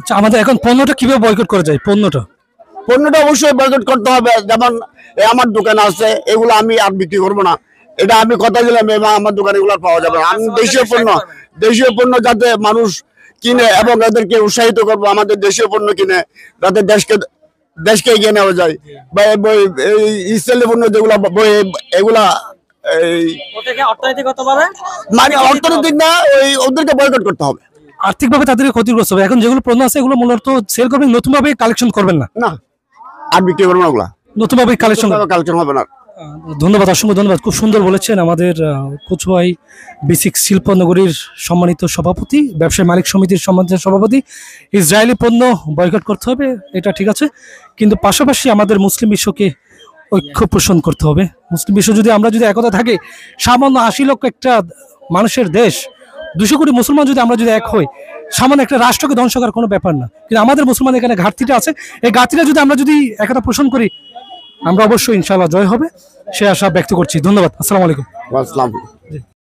আচ্ছা, আমাদের এখন পণ্যটা কিভাবে বয়কট করা যায়? পণ্যটা অবশ্যই বয়কট করতে হবে। যেমন আমার দোকান আছে, এগুলো আমি আর বিক্রি করবো না, এটা আমি কথা দিলাম, এবং আমার দোকানে এগুলো পাওয়া যাবে না। আমি দেশীয় পণ্য যাতে মানুষ কিনে এবং এদেরকে উৎসাহিত করবো আমাদের দেশীয় পণ্য কিনে, যাতে দেশকে এগিয়ে নেওয়া যায়। বা এই ইসরায়েলি পণ্য যেগুলা এগুলা মানে অর্থনৈতিক না, ওদেরকে বয়কট করতে হবে। আর্থিকভাবে তাদেরকে ক্ষতিগ্রস্ত হবে। এখন যেগুলো পণ্য আছে এগুলো মূলত সেল করবেন, নতুন ভাবে কালেকশন করবেন না। না, আর বিক্রি করবো না, ওগুলা নতুন ভাবে কালেকশন হবে না। ধন্যবাদ, অসংখ্য ধন্যবাদ। খুব সুন্দর বলেছেন আমাদের কচুয়াই বেসিক শিল্প নগরীর সম্মানিত সভাপতি, ব্যবসায়ী মালিক সমিতির সম্মানিত সভাপতি। ইসরায়েলি পণ্য বয়কট করতে হবে, এটা ঠিক আছে, কিন্তু পাশাপাশি আমাদের মুসলিম বিশ্বকে ঐক্য পোষণ করতে হবে। মুসলিম বিশ্ব যদি আমরা যদি একতা থাকে, সামান্য 80 লক্ষ একটা মানুষের দেশ, 200 কোটি মুসলমান যদি আমরা যদি এক হই, সামান্য একটা রাষ্ট্রকে ধ্বংস করার কোনো ব্যাপার না। কিন্তু আমাদের মুসলমান এখানে ঘাটতিটা আছে, এই ঘাটতিটা যদি আমরা যদি একতা পোষণ করি, আমরা অবশ্যই ইনশাআল্লাহ জয় হবে, সে আশা ব্যক্ত করছি। ধন্যবাদ। আসসালামু আলাইকুম।